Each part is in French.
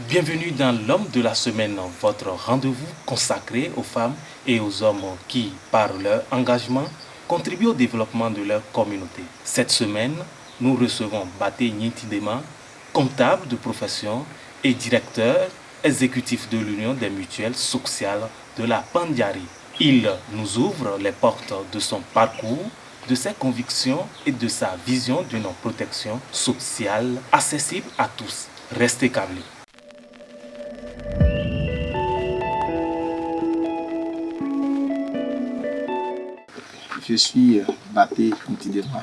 Bienvenue dans l'Homme de la semaine, votre rendez-vous consacré aux femmes et aux hommes qui, par leur engagement, contribuent au développement de leur communauté. Cette semaine, nous recevons Baté Nyintidema, comptable de profession et directeur exécutif de l'Union des mutuelles sociales de la Pandiari. Il nous ouvre les portes de son parcours, de ses convictions et de sa vision d'une protection sociale accessible à tous. Restez câblés. Je suis Baté Nyintidema,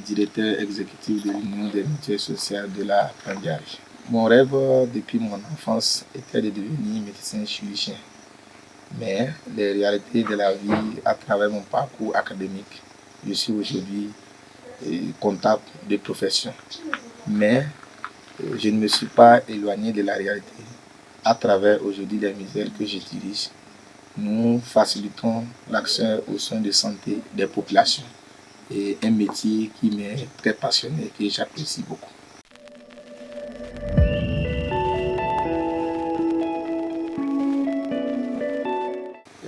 directeur exécutif de l'Union des mutuelles sociales de la Pandiari. Mon rêve depuis mon enfance était de devenir médecin chirurgien. Mais les réalités de la vie à travers mon parcours académique, je suis aujourd'hui comptable de profession. Mais je ne me suis pas éloigné de la réalité. À travers aujourd'hui les mutuelles que je dirige, nous facilitons l'accès aux soins de santé des populations. Et un métier qui m'est très passionné et que j'apprécie beaucoup.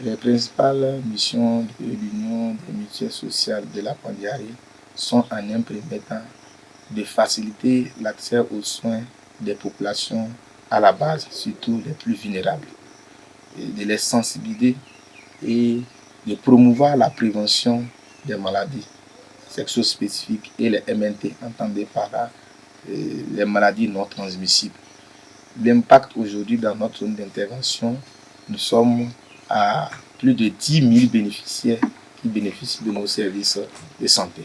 Les principales missions de l'Union des mutuelles sociales de la Pandiari sont en un premier temps de faciliter l'accès aux soins des populations à la base, surtout les plus vulnérables, et de les sensibiliser et de promouvoir la prévention des maladies sexo-spécifiques et les MNT, entendez par là les maladies non transmissibles. L'impact aujourd'hui dans notre zone d'intervention, nous sommes à plus de 10 000 bénéficiaires qui bénéficient de nos services de santé.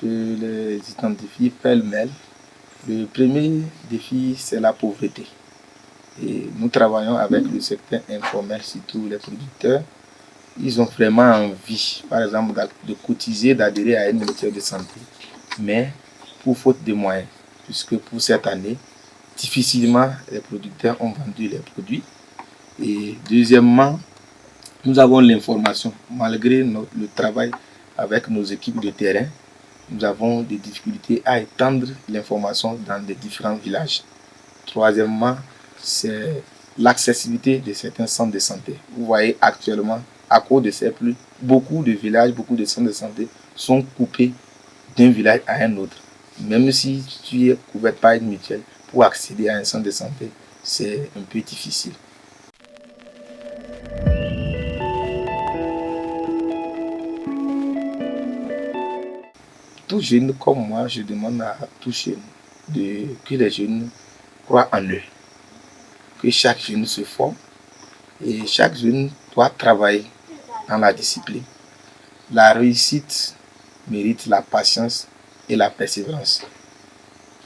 Je les identifie pêle-mêle. Le premier défi, c'est la pauvreté. Et nous travaillons avec le secteur informel, surtout les producteurs. Ils ont vraiment envie, par exemple, de cotiser, d'adhérer à une mutuelle de santé, mais pour faute de moyens, puisque pour cette année, difficilement les producteurs ont vendu les produits. Et deuxièmement, nous avons l'information. Malgré le travail avec nos équipes de terrain, nous avons des difficultés à étendre l'information dans les différents villages. Troisièmement, c'est l'accessibilité de certains centres de santé. Vous voyez actuellement, à cause de ces pluies, beaucoup de villages, beaucoup de centres de santé sont coupés d'un village à un autre. Même si tu es couvert par une mutuelle, pour accéder à un centre de santé, c'est un peu difficile. Tout jeune comme moi, je demande à tout jeune que les jeunes croient en eux, que chaque jeune se forme et chaque jeune doit travailler dans la discipline. La réussite mérite la patience et la persévérance.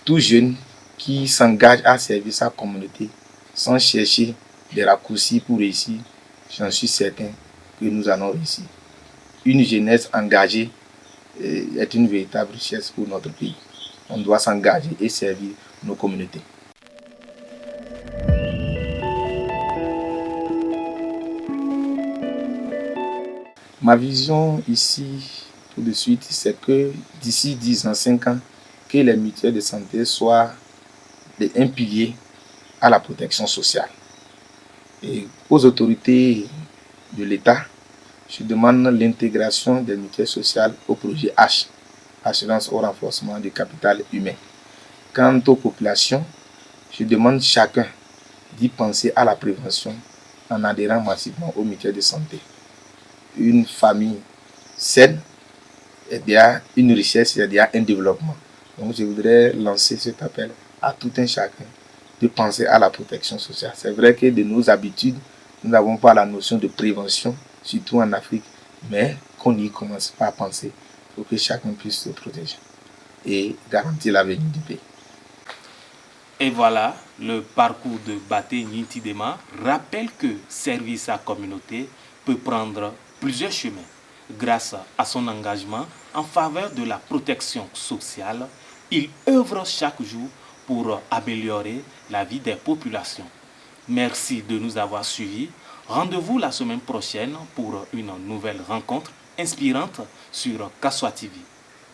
Tout jeune qui s'engage à servir sa communauté sans chercher des raccourcis pour réussir, j'en suis certain que nous allons réussir. Une jeunesse engagée est une véritable richesse pour notre pays. On doit s'engager et servir nos communautés. Ma vision ici, tout de suite, c'est que d'ici 10 ans, 5 ans, que les mutuelles de santé soient un pilier à la protection sociale. Et aux autorités de l'État, je demande l'intégration des mutuelles sociales au projet H, assurance au renforcement du capital humain. Quant aux populations, je demande chacun d'y penser à la prévention en adhérant massivement aux mutuelles de santé. Une famille saine est déjà une richesse, est déjà un développement. Donc je voudrais lancer cet appel à tout un chacun de penser à la protection sociale. C'est vrai que de nos habitudes, nous n'avons pas la notion de prévention, surtout en Afrique, mais qu'on n'y commence pas à penser pour que chacun puisse se protéger et garantir l'avenir du pays. Et voilà, le parcours de Baté Nyintidema rappelle que servir sa communauté peut prendre plusieurs chemins. Grâce à son engagement en faveur de la protection sociale, il œuvre chaque jour pour améliorer la vie des populations. Merci de nous avoir suivis. Rendez-vous la semaine prochaine pour une nouvelle rencontre. inspirantes sur Kassoa TV.